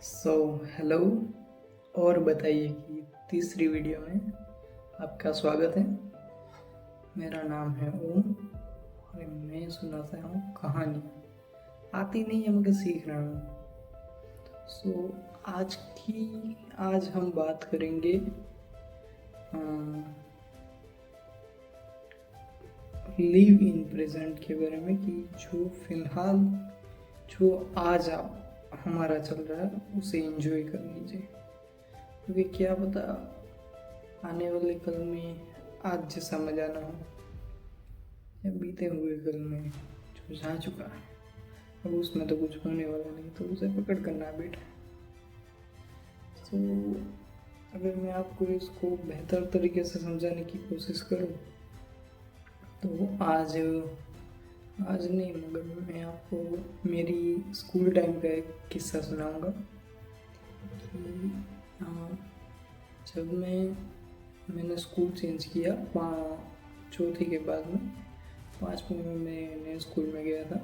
So hello. और बताइए कि तीसरी वीडियो में आपका स्वागत है। मेरा नाम है ओम और मैं सुनाता हूँ कहानी। आती नहीं है मगर सीख रहा हूँ। आज हम बात करेंगे लिव इन प्रेजेंट के बारे में कि जो फिलहाल जो आज आप हमारा चल रहा है उसे एंजॉय कर लीजिए, क्योंकि क्या पता आने वाले कल में आज जैसा मजा ना हो, या बीते हुए कल में जो जा चुका है अब उसमें तो कुछ होने वाला नहीं, तो उसे पकड़ कर ना बैठे। तो अगर मैं आपको इसको बेहतर तरीके से समझाने की कोशिश करूं तो आज नहीं मगर मैं आपको मेरी स्कूल टाइम का एक किस्सा सुनाऊंगा कि जब मैंने स्कूल चेंज किया चौथी के बाद में, पाँचवीं में मैं नए स्कूल में गया था।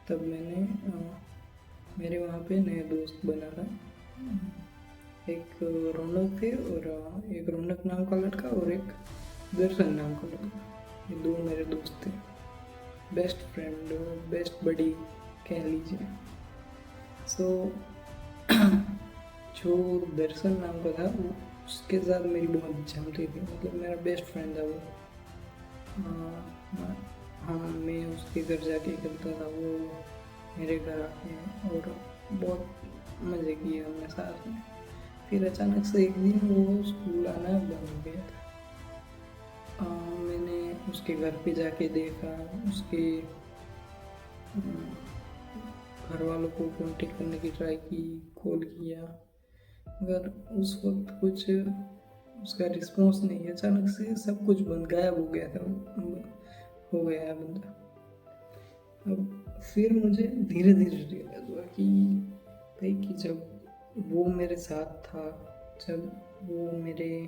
तब मेरे वहाँ पे नए दोस्त बना था। एक रौनक थे और एक रौनक नाम का लड़का और एक दर्शन नाम का लड़का। ये दो मेरे दोस्त थे, बेस्ट फ्रेंड बेस्ट बडी कह लीजिए। सो जो दर्शन नाम का था वो उसके साथ मेरी बहुत जमती थी, मतलब मेरा बेस्ट फ्रेंड था वो। हाँ, मैं उसके घर जाके खेलता था, वो मेरे घर आके, और बहुत मज़े किए हमने साथ में। फिर अचानक से एक दिन वो स्कूल आना बंद हो गया था। मैंने उसके घर पे जाके देखा, उसके घर वालों को कांटेक्ट करने की ट्राई की, कॉल किया, मगर उस वक्त कुछ उसका रिस्पॉन्स नहीं। अचानक से सब कुछ बंद, गायब हो गया था, हो गया है बंदा। अब फिर मुझे धीरे धीरे रियलाइज हुआ कि भाई कि जब वो मेरे साथ था, जब वो मेरे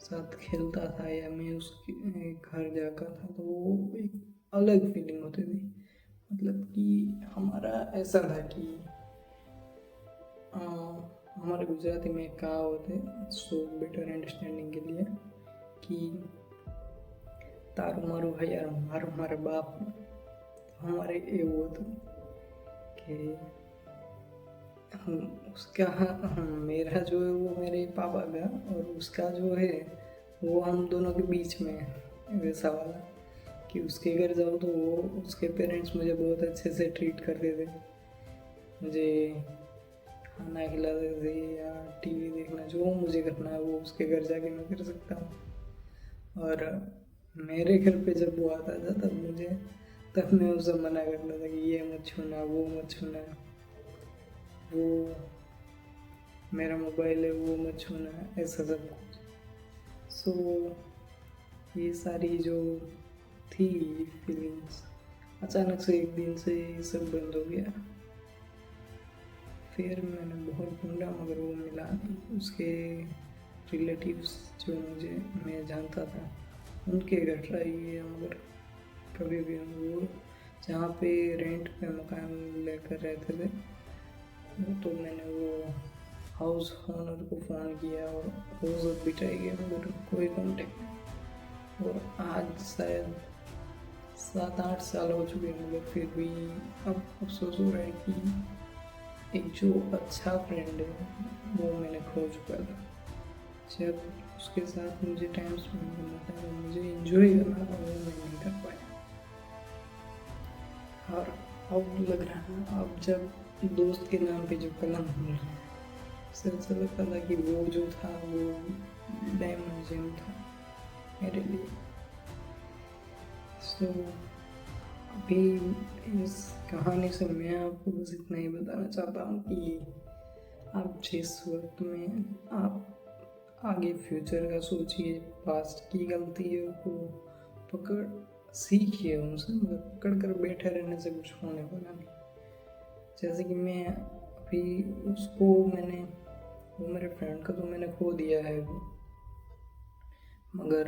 साथ खेलता था या मैं उसके घर जाता था, तो वो एक अलग फीलिंग होती थी। मतलब कि हमारा ऐसा था कि हमारे गुजराती में एक कहावत है, सो बेटर अंडरस्टैंडिंग के लिए, कि तारू मारू है यार मारू मारे बाप। हमारे ये वो था कि मेरा जो है वो मेरे पापा का, और उसका जो है वो हम दोनों के बीच में है, वैसा वाला कि उसके घर जाओ तो वो उसके पेरेंट्स मुझे बहुत अच्छे से ट्रीट करते थे, मुझे खाना खिलाते थे या टीवी देखना, जो मुझे करना है वो उसके घर जाके मैं कर सकता हूँ। और मेरे घर पे जब वो आता था तब मैं उसे मना करता था कि ये मत छूना, वो मत छूना, वो मेरा मोबाइल है वो मत छूना, ऐसा सब कुछ। सो ये सारी जो थी फीलिंग्स, अचानक से एक दिन से सब बंद हो गया। फिर मैंने बहुत ढूंढा मगर वो मिला नहीं। उसके रिलेटिव्स जो मैं जानता था उनके घर ट्राई किया, मगर कभी भी वो जहाँ पे रेंट पे मकान लेकर रहते थे, तो मैंने वो हाउस ओनर को फ़ोन किया और हाउस भी ट्राई किया, मगर कोई कॉन्टेक्ट नहीं। और आज शायद 7-8 साल हो चुके हैं, मगर फिर भी अब अफसोस हो रहा है कि एक जो अच्छा फ्रेंड है वो मैंने खो चुका था। जब उसके साथ मुझे टाइम स्पेंड करना था, मुझे एंजॉय करना था, वो मैं नहीं कर पाया। और अब लग रहा है, अब जब दोस्त के नाम पे जो कलम मिल रहा है, उससे ऐसा लगता था कि वो जो था वो डायमंड जेम था मेरे लिए। सो अभी इस कहानी से मैं आपको बस इतना ही बताना चाहता हूँ कि आप जिस वक्त में आप आगे फ्यूचर का सोचिए, पास्ट की गलतियों को पकड़ सीखिए उनसे, मगर पकड़ कर बैठे रहने से कुछ होने वाला नहीं। जैसे कि मैं अभी वो मेरे फ्रेंड का तो मैंने खो दिया है अभी, मगर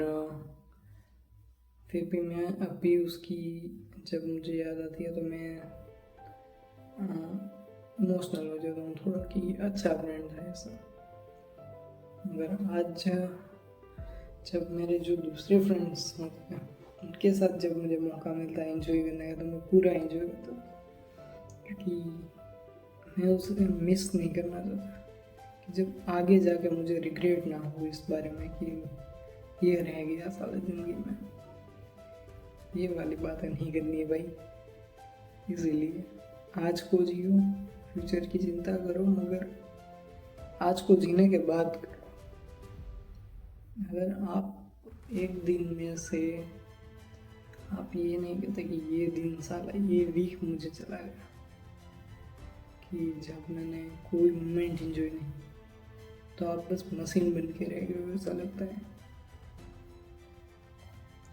फिर भी मैं अभी उसकी जब मुझे याद आती है तो मैं इमोशनल हो जाता हूँ थोड़ा कि अच्छा फ्रेंड था ऐसा। मगर आज जब मेरे जो दूसरे फ्रेंड्स होते हैं उनके साथ जब मुझे मौका मिलता है एंजॉय करने का, तो मैं पूरा एंजॉय करता हूँ, क्योंकि मैं उसे मिस नहीं करना चाहता कि जब आगे जाके मुझे रिग्रेट ना हो इस बारे में कि ये रह गया सारी ज़िंदगी में। ये वाली बातें नहीं करनी है भाई। इसीलिए आज को जियो, फ्यूचर की चिंता करो, मगर आज को जीने के बाद करो। अगर आप एक दिन में से आप ये नहीं कहते कि ये दिन साला ये वीक मुझे चला गया, कि जब मैंने कोई मोमेंट एंजॉय नहीं, तो आप बस मशीन बन के रह गए हो ऐसा लगता है।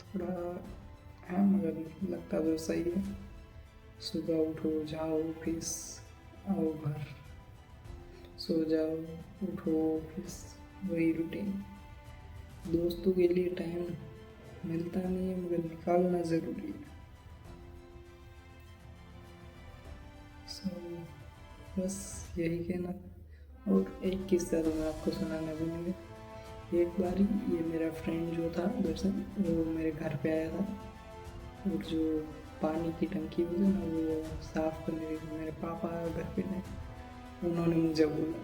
थोड़ा है मगर लगता तो सही है। सुबह उठो, जाओ ऑफिस, आओ घर, सो जाओ, उठो ऑफिस, वही रूटीन। दोस्तों के लिए टाइम मिलता नहीं है मगर निकालना ज़रूरी है। सो बस यही कहना। और एक किस्सा तो मैं आपको सुनाना भूलूंगा। एक बार ये मेरा फ्रेंड जो था दर्शन, वो मेरे घर पे आया था, और जो पानी की टंकी होती है ना वो साफ़ करने गई। मेरे पापा घर पे थे, उन्होंने मुझे बोला,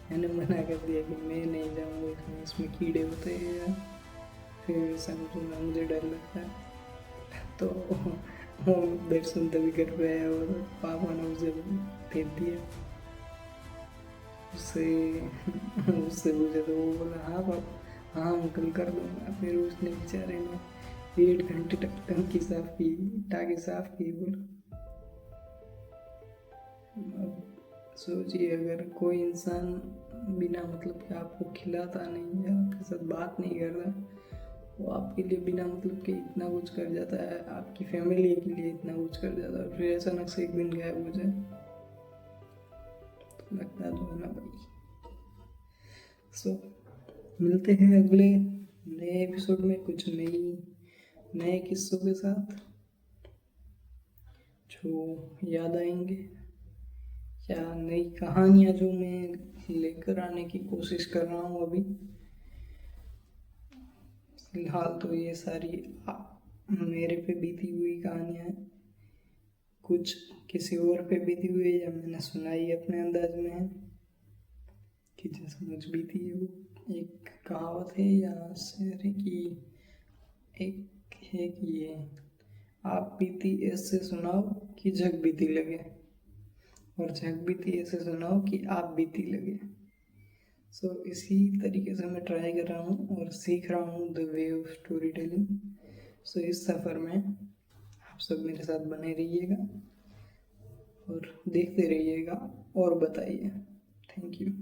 मैंने मना कर दिया कि मैं नहीं जाऊँगा, इसमें कीड़े होते हैं, फिर समझूंगा, मुझे डर लगता है। तो वो दर्शन तभी घर पे आया और पापा ने उसे फेंक दिया। उससे उससे पूछा तो वो बोला हाँ पापा, हाँ अंकल कर दूँगा। फिर उसने बेचारे ने 1 घंटे तक टंकी साफ की, टाँकी साफ की। बोला सोचिए, अगर कोई इंसान बिना मतलब कि आपको खिलाता नहीं या आपके साथ बात नहीं करता, वो आपके लिए बिना मतलब के इतना कुछ कर जाता है, आपकी फैमिली के लिए इतना कुछ कर जाता है, फिर अचानक से एक दिन गायब हो जाए, तो लगता तो है ना भाई। सो मिलते हैं अगले नए एपिसोड में कुछ नए किस्सों के साथ जो याद आएंगे, या नई कहानियाँ जो मैं लेकर आने की कोशिश कर रहा हूँ अभी। फिलहाल तो ये सारी मेरे पे बीती हुई कहानियाँ हैं, कुछ किसी और पे बीती हुई है या मैंने सुनाई अपने अंदाज में है कि जैसे मुझ बीती है। वो एक कहावत है या शेर है कि एक है कि ये आप बीती ऐसे सुनाओ कि जग बीती लगे, और जग बीती ऐसे सुनाओ कि आप बीती लगे। सो इसी तरीके से मैं ट्राई कर रहा हूँ और सीख रहा हूँ the way of story telling. So इस सफ़र में आप सब मेरे साथ बने रहिएगा और देखते रहिएगा और बताइए। Thank you.